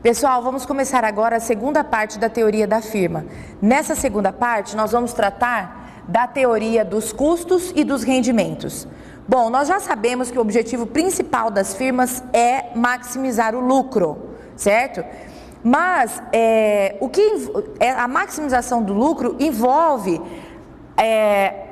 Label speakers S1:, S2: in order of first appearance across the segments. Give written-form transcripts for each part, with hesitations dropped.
S1: Pessoal, vamos começar agora a segunda parte da teoria da firma. Nessa segunda parte, nós vamos tratar da teoria dos custos e dos rendimentos. Bom, nós já sabemos que o objetivo principal das firmas é maximizar o lucro, certo? Mas a maximização do lucro envolve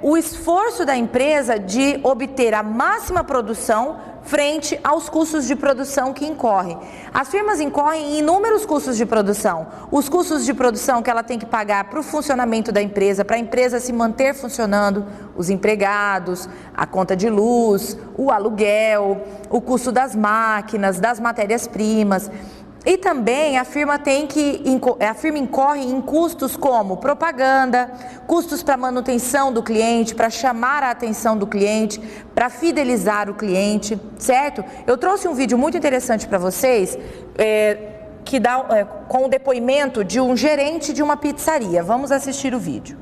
S1: o esforço da empresa de obter a máxima produção frente aos custos de produção que incorrem. As firmas incorrem em inúmeros custos de produção. Os custos de produção que ela tem que pagar para o funcionamento da empresa, para a empresa se manter funcionando, os empregados, a conta de luz, o aluguel, o custo das máquinas, das matérias-primas. E também a firma incorre em custos como propaganda, custos para manutenção do cliente, para chamar a atenção do cliente, para fidelizar o cliente, certo? Eu trouxe um vídeo muito interessante para vocês, com o depoimento de um gerente de uma pizzaria. Vamos assistir o vídeo.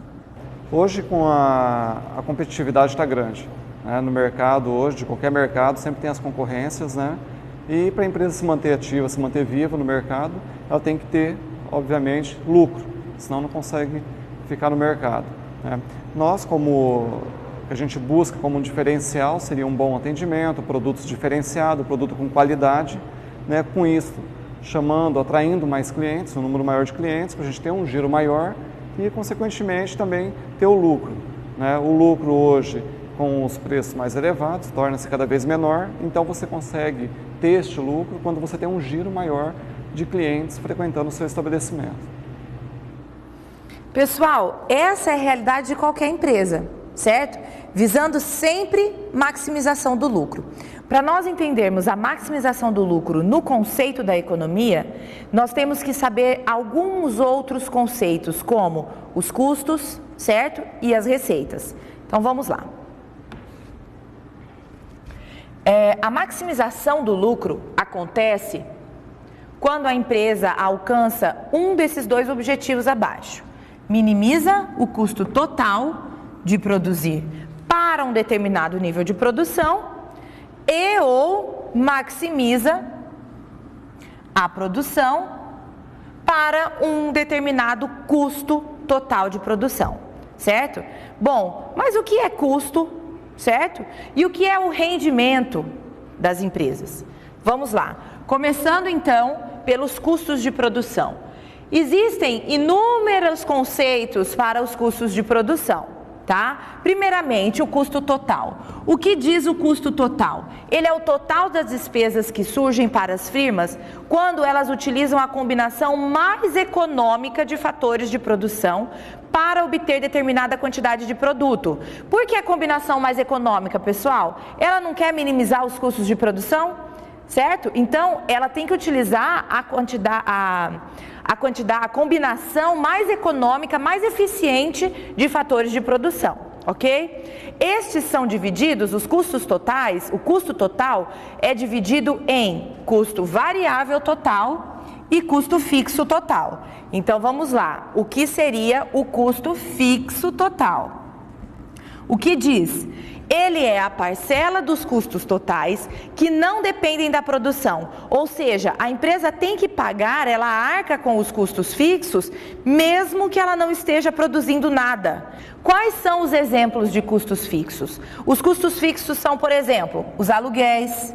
S2: Hoje, com a competitividade está grande, né? No mercado hoje, de qualquer mercado, sempre tem as concorrências, né? E para a empresa se manter ativa, se manter viva no mercado, ela tem que ter, obviamente, lucro, senão não consegue ficar no mercado, né? Nós, como a gente busca como um diferencial, seria um bom atendimento, produtos diferenciados, produto com qualidade, né? Com isso, atraindo mais clientes, um número maior de clientes, para a gente ter um giro maior e, consequentemente, também ter o lucro, né? O lucro hoje, com os preços mais elevados, torna-se cada vez menor, então você consegue ter este lucro quando você tem um giro maior de clientes frequentando o seu estabelecimento.
S1: Pessoal, essa é a realidade de qualquer empresa, certo? Visando sempre maximização do lucro. Para nós entendermos a maximização do lucro no conceito da economia, nós temos que saber alguns outros conceitos, como os custos, certo? E as receitas. Então vamos lá. A maximização do lucro acontece quando a empresa alcança um desses dois objetivos abaixo. Minimiza o custo total de produzir para um determinado nível de produção ou maximiza a produção para um determinado custo total de produção, certo? Bom, mas o que é custo? Certo? E o que é o rendimento das empresas? Vamos lá. Começando então pelos custos de produção. Existem inúmeros conceitos para os custos de produção, tá? Primeiramente, o custo total. O que diz o custo total? Ele é o total das despesas que surgem para as firmas quando elas utilizam a combinação mais econômica de fatores de produção para obter determinada quantidade de produto. Por que a combinação mais econômica, pessoal? Ela não quer minimizar os custos de produção, certo? Então, ela tem que utilizar a combinação mais econômica, mais eficiente de fatores de produção, ok? Estes são divididos, os custos totais, o custo total é dividido em custo variável total e custo fixo total. Então vamos lá, o que seria o custo fixo total? O que diz? Ele é a parcela dos custos totais que não dependem da produção, ou seja, a empresa tem que pagar, ela arca com os custos fixos, mesmo que ela não esteja produzindo nada. Quais são os exemplos de custos fixos? Os custos fixos são, por exemplo, os aluguéis,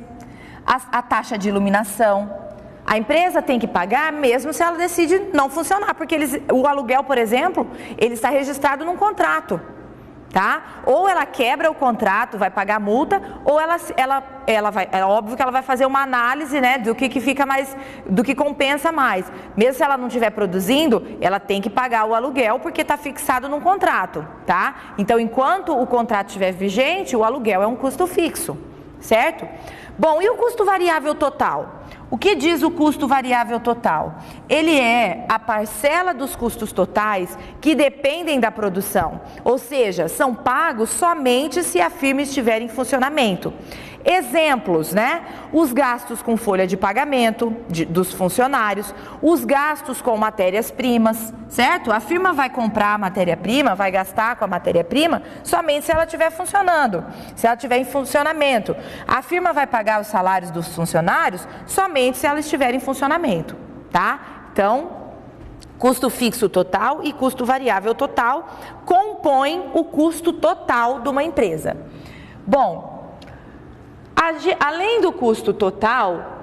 S1: a taxa de iluminação. A empresa tem que pagar mesmo se ela decide não funcionar, porque o aluguel, por exemplo, ele está registrado num contrato, tá? Ou ela quebra o contrato, vai pagar multa, ou é óbvio que ela vai fazer uma análise, né, do que fica mais, do que compensa mais. Mesmo se ela não estiver produzindo, ela tem que pagar o aluguel porque está fixado num contrato, tá? Então, enquanto o contrato estiver vigente, o aluguel é um custo fixo, certo? Bom, e o custo variável total? O que diz o custo variável total? Ele é a parcela dos custos totais que dependem da produção, ou seja, são pagos somente se a firma estiver em funcionamento. Exemplos, né? Os gastos com folha de pagamento dos funcionários, os gastos com matérias-primas, certo? A firma vai comprar a matéria-prima, vai gastar com a matéria-prima somente se ela estiver funcionando, se ela estiver em funcionamento. A firma vai pagar os salários dos funcionários somente se ela estiver em funcionamento, tá? Então, custo fixo total e custo variável total compõem o custo total de uma empresa. Bom, além do custo total,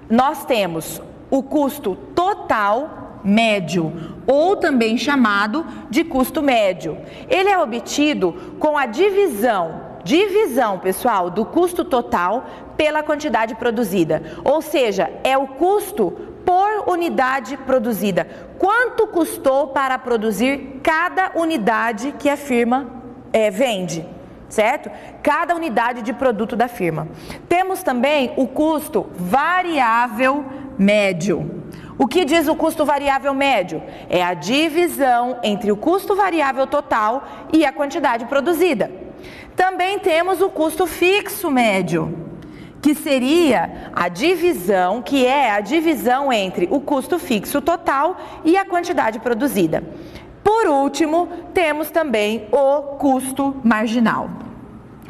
S1: nós temos o custo total médio, ou também chamado de custo médio. Ele é obtido com a divisão, pessoal, do custo total pela quantidade produzida. Ou seja, é o custo por unidade produzida. Quanto custou para produzir cada unidade que a firma vende, certo? Cada unidade de produto da firma. Temos também o custo variável médio. O que diz o custo variável médio? É a divisão entre o custo variável total e a quantidade produzida. Também temos o custo fixo médio, que seria a divisão, entre o custo fixo total e a quantidade produzida. Por último, temos também o custo marginal.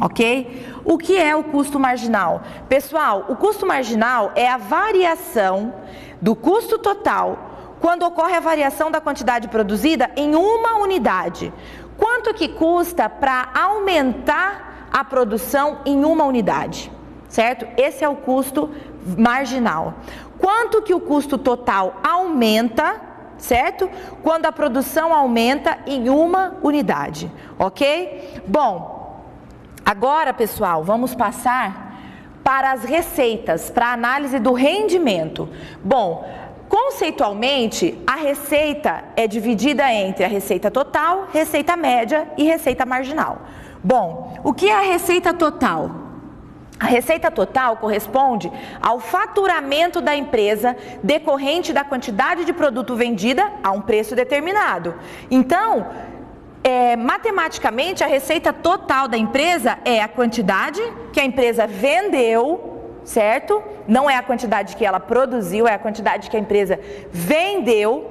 S1: Ok? O que é o custo marginal? Pessoal, o custo marginal é a variação do custo total quando ocorre a variação da quantidade produzida em uma unidade. Quanto que custa para aumentar a produção em uma unidade? Certo? Esse é o custo marginal. Quanto que o custo total aumenta, certo? Quando a produção aumenta em uma unidade, ok? Bom, agora, pessoal, vamos passar para as receitas, para a análise do rendimento. Bom, conceitualmente, a receita é dividida entre a receita total, receita média e receita marginal. Bom, o que é a receita total? A receita total corresponde ao faturamento da empresa decorrente da quantidade de produto vendida a um preço determinado. Então, matematicamente, a receita total da empresa é a quantidade que a empresa vendeu, certo? Não é a quantidade que ela produziu, é a quantidade que a empresa vendeu,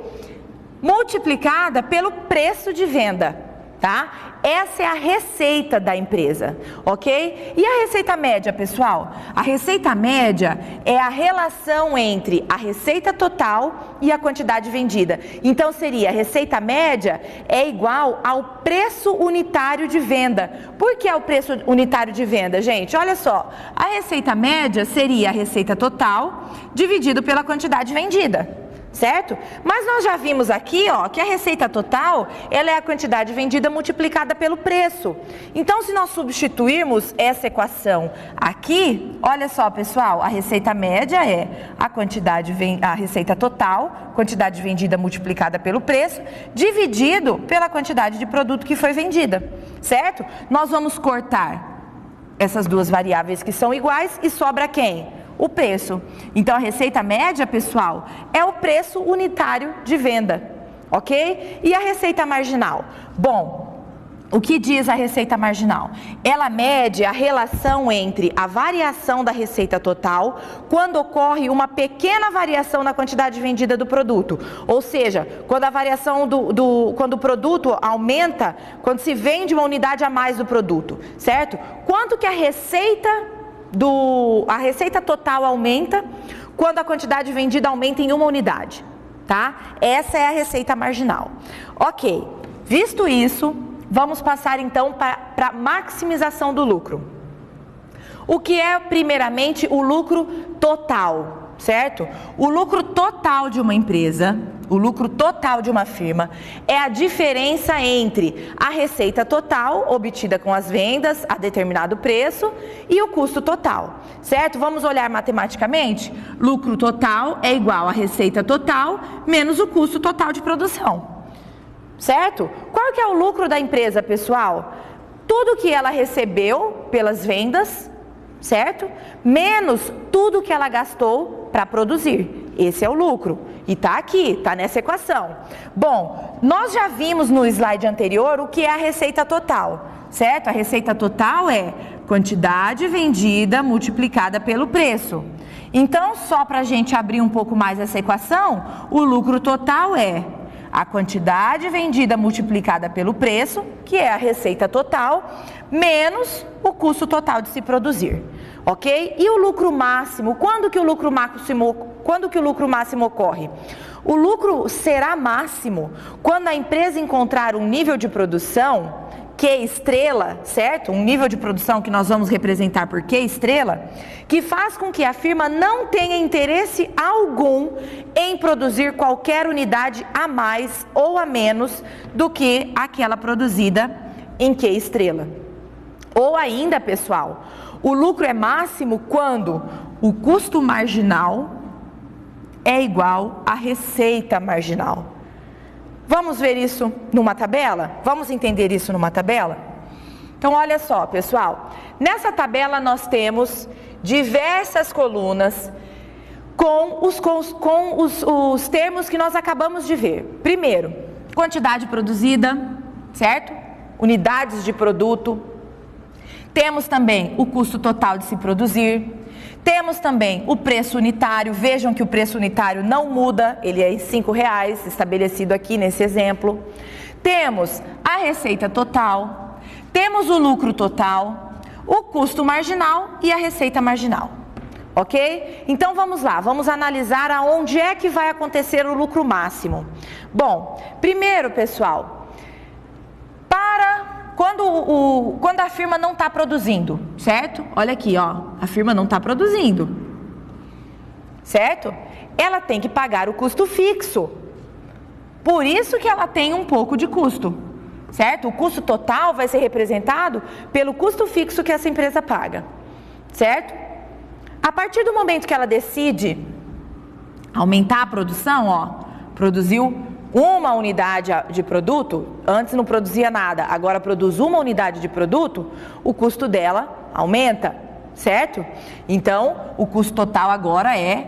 S1: multiplicada pelo preço de venda, tá? Essa é a receita da empresa, ok? E a receita média, pessoal? A receita média é a relação entre a receita total e a quantidade vendida. Então, seria a receita média é igual ao preço unitário de venda. Por que é o preço unitário de venda, gente? Olha só, a receita média seria a receita total dividido pela quantidade vendida. Certo? Mas nós já vimos aqui, ó, que a receita total, ela é a quantidade vendida multiplicada pelo preço. Então, se nós substituirmos essa equação aqui, olha só, pessoal, a receita média é a receita total, quantidade vendida multiplicada pelo preço, dividido pela quantidade de produto que foi vendida, certo? Nós vamos cortar essas duas variáveis que são iguais e sobra quem? O preço. Então, a receita média, pessoal, é o preço unitário de venda, ok? E a receita marginal? Bom, o que diz a receita marginal? Ela mede a relação entre a variação da receita total quando ocorre uma pequena variação na quantidade vendida do produto. Ou seja, quando a variação quando o produto aumenta, quando se vende uma unidade a mais do produto, certo? Quanto que a receita total aumenta quando a quantidade vendida aumenta em uma unidade, tá? Essa é a receita marginal. Ok, visto isso, vamos passar então para a maximização do lucro. O que é primeiramente o lucro total, certo? O lucro total de uma empresa, o lucro total de uma firma é a diferença entre a receita total obtida com as vendas a determinado preço e o custo total, certo? Vamos olhar matematicamente? Lucro total é igual a receita total menos o custo total de produção, certo? Qual que é o lucro da empresa, pessoal? Tudo que ela recebeu pelas vendas, certo? Menos tudo que ela gastou para produzir. Esse é o lucro. E está aqui, está nessa equação. Bom, nós já vimos no slide anterior o que é a receita total, certo? A receita total é quantidade vendida multiplicada pelo preço. Então, só para a gente abrir um pouco mais essa equação, o lucro total é a quantidade vendida multiplicada pelo preço, que é a receita total, menos o custo total de se produzir, ok? E o lucro máximo, quando que o lucro máximo ocorre? O lucro será máximo quando a empresa encontrar um nível de produção Q estrela, certo? Um nível de produção que nós vamos representar por Q estrela, que faz com que a firma não tenha interesse algum em produzir qualquer unidade a mais ou a menos do que aquela produzida em Q estrela. Ou ainda, pessoal, o lucro é máximo quando o custo marginal é igual à receita marginal. Vamos ver isso numa tabela? Vamos entender isso numa tabela? Então, olha só, pessoal. Nessa tabela nós temos diversas colunas com os termos que nós acabamos de ver. Primeiro, quantidade produzida, certo? Unidades de produto. Temos também o custo total de se produzir. Temos também o preço unitário. Vejam que o preço unitário não muda, ele é em R$5, estabelecido aqui nesse exemplo. Temos a receita total, temos o lucro total, o custo marginal e a receita marginal, ok? Então vamos lá, vamos analisar aonde é que vai acontecer o lucro máximo. Bom, primeiro, pessoal, quando a firma não está produzindo, certo? Olha aqui, ó, a firma não está produzindo, certo? Ela tem que pagar o custo fixo, por isso que ela tem um pouco de custo, certo? O custo total vai ser representado pelo custo fixo que essa empresa paga, certo? A partir do momento que ela decide aumentar a produção, ó, produziu uma unidade de produto, antes não produzia nada, agora produz uma unidade de produto, o custo dela aumenta, certo? Então, o custo total agora é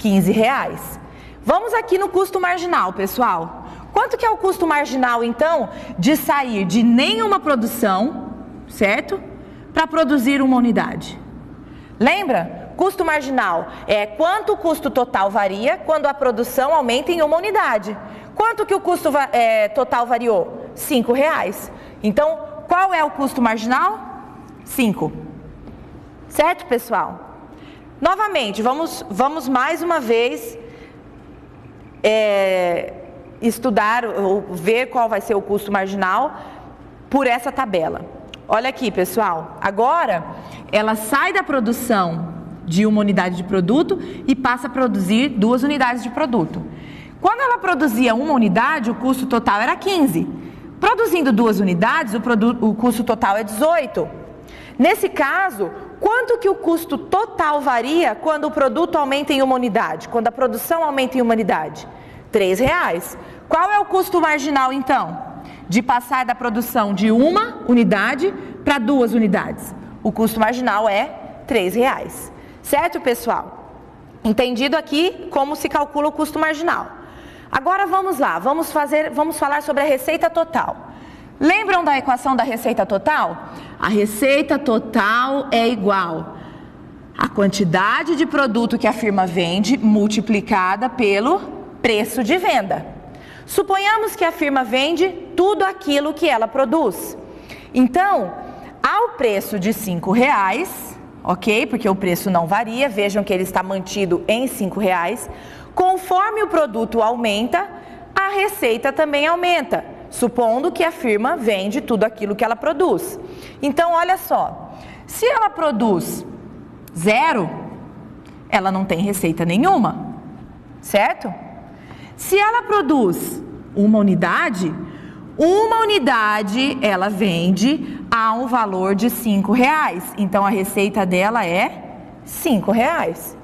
S1: R$15. Vamos aqui no custo marginal, pessoal. Quanto que é o custo marginal, então, de sair de nenhuma produção, certo? Para produzir uma unidade. Lembra? Custo marginal é quanto o custo total varia quando a produção aumenta em uma unidade. Quanto que o custo total variou? R$5. Então, qual é o custo marginal? 5. Certo, pessoal? Novamente, vamos mais uma vez estudar ou ver qual vai ser o custo marginal por essa tabela. Olha aqui, pessoal. Agora, ela sai da produção de uma unidade de produto e passa a produzir 2 unidades de produto. Quando ela produzia uma unidade, o custo total era 15. Produzindo 2 unidades, o custo total é 18. Nesse caso, quanto que o custo total varia quando o produto aumenta em uma unidade? Quando a produção aumenta em uma unidade? R$3. Qual é o custo marginal, então, de passar da produção de uma unidade para 2 unidades? O custo marginal é R$3. Certo, pessoal? Entendido aqui como se calcula o custo marginal. Agora vamos lá, vamos falar sobre a receita total. Lembram da equação da receita total? A receita total é igual à quantidade de produto que a firma vende multiplicada pelo preço de venda. Suponhamos que a firma vende tudo aquilo que ela produz. Então, ao preço de R$5, ok? Porque o preço não varia, vejam que ele está mantido em R$5. Conforme o produto aumenta, a receita também aumenta, supondo que a firma vende tudo aquilo que ela produz. Então, olha só, se ela produz 0, ela não tem receita nenhuma, certo? Se ela produz uma unidade ela vende a um valor de R$5. Então, a receita dela é R$5.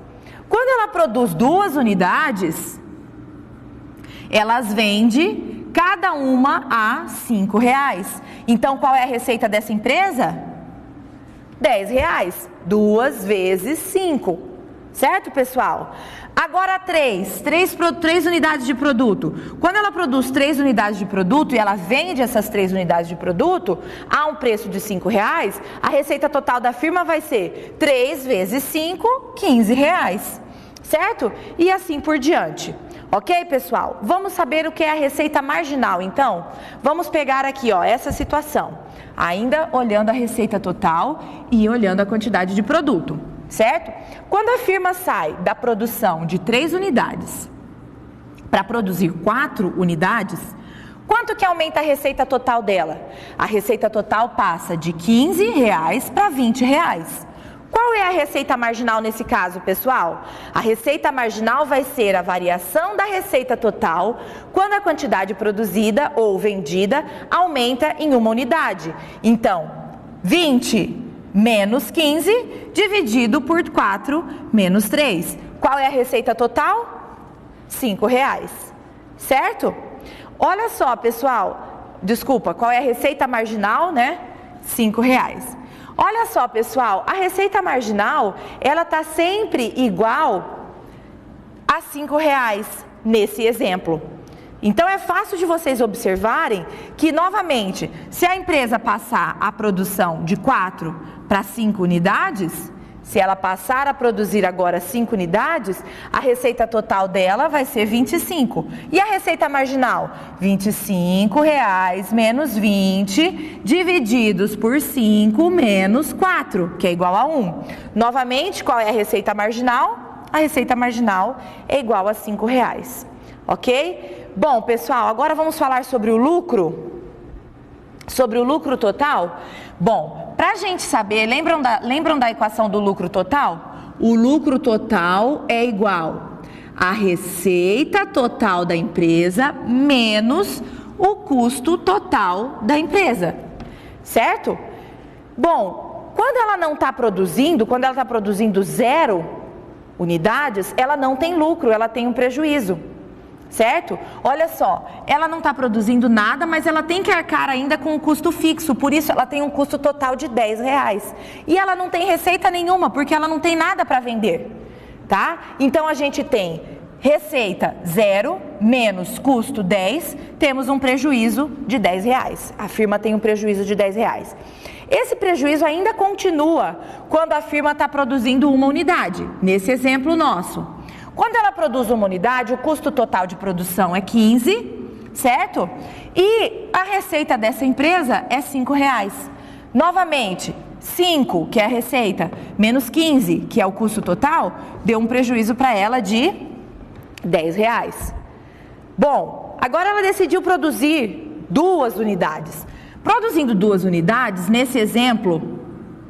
S1: Quando ela produz 2 unidades, elas vende cada uma a R$5. Então, qual é a receita dessa empresa? R$10. 2 vezes 5. Certo, pessoal? Agora 3 unidades de produto. Quando ela produz 3 unidades de produto e ela vende essas 3 unidades de produto a um preço de R$5, a receita total da firma vai ser 3 vezes 5, R$15. Certo? E assim por diante. Ok, pessoal? Vamos saber o que é a receita marginal, então? Vamos pegar aqui, ó, essa situação. Ainda olhando a receita total e olhando a quantidade de produto, certo? Quando a firma sai da produção de 3 unidades para produzir 4 unidades, quanto que aumenta a receita total dela? A receita total passa de R$15 para R$20. Qual é a receita marginal nesse caso, pessoal? A receita marginal vai ser a variação da receita total quando a quantidade produzida ou vendida aumenta em uma unidade. Então, 20 menos 15 dividido por 4 menos 3. Qual é a receita total? R$5, certo? Olha só, pessoal, desculpa, qual é a receita marginal, né? R$5. Olha só, pessoal, a receita marginal, ela está sempre igual a R$5 nesse exemplo. Então é fácil de vocês observarem que, novamente, se a empresa passar a produção de 4 para 5 unidades, se ela passar a produzir agora 5 unidades, a receita total dela vai ser 25. E a receita marginal? R$25 menos 20 divididos por 5 menos 4, que é igual a 1. Novamente, qual é a receita marginal? A receita marginal é igual a R$5, ok? Bom, pessoal, agora vamos falar sobre o lucro. Sobre o lucro total? Bom, para a gente saber, lembram da equação do lucro total? O lucro total é igual a receita total da empresa menos o custo total da empresa, certo? Bom, quando ela não está produzindo, quando ela está produzindo 0 unidades, ela não tem lucro, ela tem um prejuízo. Certo? Olha só, ela não está produzindo nada, mas ela tem que arcar ainda com o custo fixo, por isso ela tem um custo total de R$10. E ela não tem receita nenhuma, porque ela não tem nada para vender, tá? Então a gente tem receita 0 menos custo 10, temos um prejuízo de R$10. A firma tem um prejuízo de R$10. Esse prejuízo ainda continua quando a firma está produzindo uma unidade, nesse exemplo nosso. Quando ela produz uma unidade, o custo total de produção é 15, certo? E a receita dessa empresa é R$5. Novamente, 5, que é a receita, menos 15, que é o custo total, deu um prejuízo para ela de R$10. Bom, agora ela decidiu produzir 2 unidades. Produzindo 2 unidades, nesse exemplo,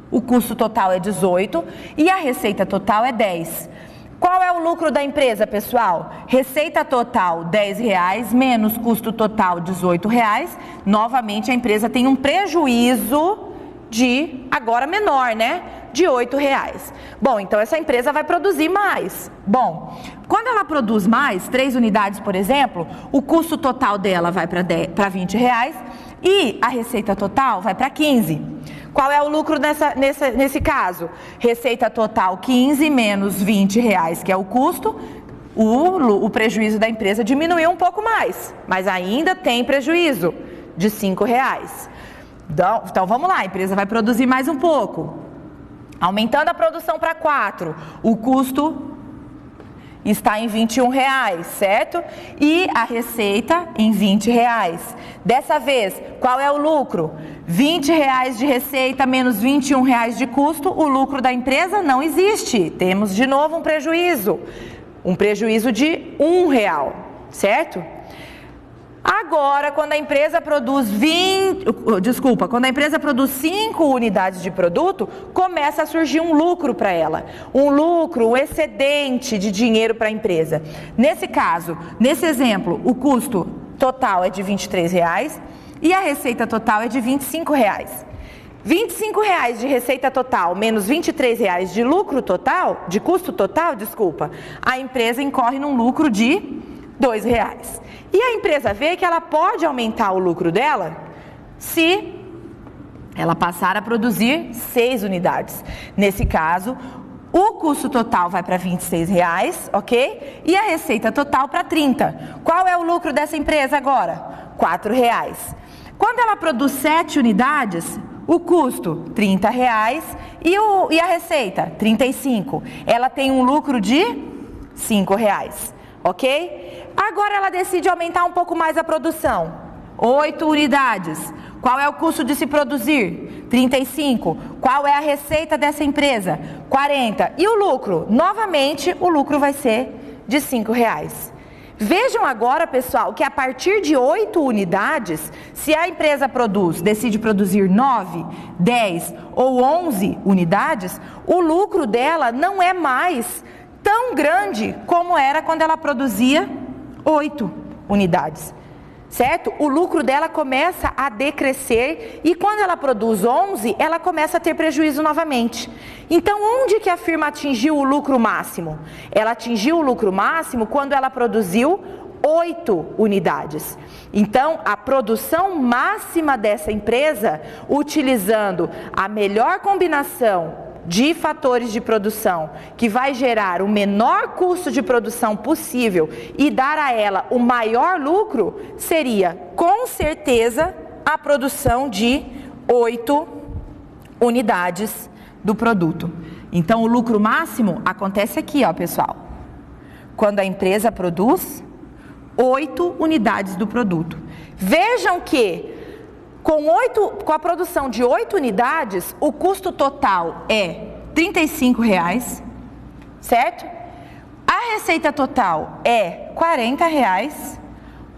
S1: o custo total é 18 e a receita total é 10. Qual é o lucro da empresa, pessoal? Receita total R$10 menos custo total R$18. Novamente a empresa tem um prejuízo de, agora menor, né? De R$8. Bom, então essa empresa vai produzir mais. Bom, quando ela produz mais, 3 unidades, por exemplo, o custo total dela vai para R$20 e a receita total vai para 15. Qual é o lucro nesse caso? Receita total 15 menos R$20, que é o custo. O prejuízo da empresa diminuiu um pouco mais, mas ainda tem prejuízo de R$5. Então vamos lá, a empresa vai produzir mais um pouco. Aumentando a produção para 4, o custo está em R$21, certo? E a receita em R$20. Dessa vez, qual é o lucro? R$20 de receita menos R$21 de custo, o lucro da empresa não existe. Temos de novo um prejuízo de R$1, certo? Agora, quando a empresa produz 5 unidades de produto, começa a surgir um lucro para ela. Um lucro, um excedente de dinheiro para a empresa. Nesse caso, nesse exemplo, o custo total é de R$23 e a receita total é de R$25. R$25 de receita total menos R$23 de lucro total, de custo total, a empresa incorre num lucro de R$2. E a empresa vê que ela pode aumentar o lucro dela se ela passar a produzir 6 unidades. Nesse caso, o custo total vai para R$26, ok? E a receita total para 30. Qual é o lucro dessa empresa agora? R$4. Quando ela produz 7 unidades, o custo R$30 e a receita 35. Ela tem um lucro de R$5, ok? Agora ela decide aumentar um pouco mais a produção. 8 unidades. Qual é o custo de se produzir? 35. Qual é a receita dessa empresa? 40. E o lucro? Novamente, o lucro vai ser de R$5. Vejam agora, pessoal, que a partir de 8 unidades, se a empresa decide produzir 9, 10 ou 11 unidades, o lucro dela não é mais tão grande como era quando ela produzia 8 unidades. Certo? O lucro dela começa a decrescer e quando ela produz 11, ela começa a ter prejuízo novamente. Então, onde que a firma atingiu o lucro máximo? Ela atingiu o lucro máximo quando ela produziu 8 unidades. Então, a produção máxima dessa empresa, utilizando a melhor combinação de fatores de produção, que vai gerar o menor custo de produção possível e dar a ela o maior lucro, seria, com certeza, a produção de 8 unidades do produto. Então, o lucro máximo acontece aqui, ó, pessoal. Quando a empresa produz 8 unidades do produto. Vejam que com a produção de 8 unidades, o custo total é R$35, certo? A receita total é R$40,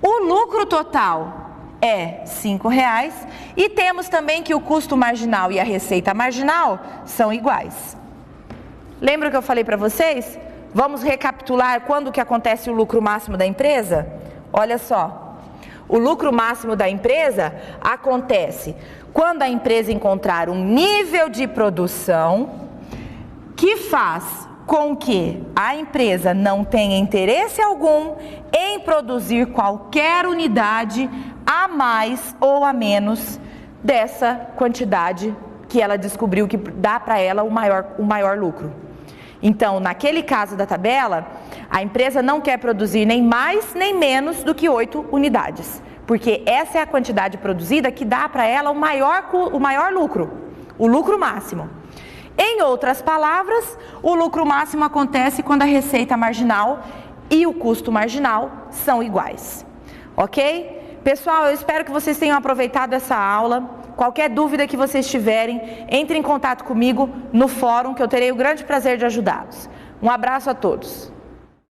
S1: o lucro total é R$5 e temos também que o custo marginal e a receita marginal são iguais. Lembra que eu falei para vocês? Vamos recapitular quando que acontece o lucro máximo da empresa? Olha só. O lucro máximo da empresa acontece quando a empresa encontrar um nível de produção que faz com que a empresa não tenha interesse algum em produzir qualquer unidade a mais ou a menos dessa quantidade que ela descobriu que dá para ela o maior lucro. Então, naquele caso da tabela, a empresa não quer produzir nem mais nem menos do que 8 unidades, porque essa é a quantidade produzida que dá para ela o maior lucro, o lucro máximo. Em outras palavras, o lucro máximo acontece quando a receita marginal e o custo marginal são iguais, ok? Pessoal, eu espero que vocês tenham aproveitado essa aula. Qualquer dúvida que vocês tiverem, entre em contato comigo no fórum, que eu terei o grande prazer de ajudá-los. Um abraço a todos.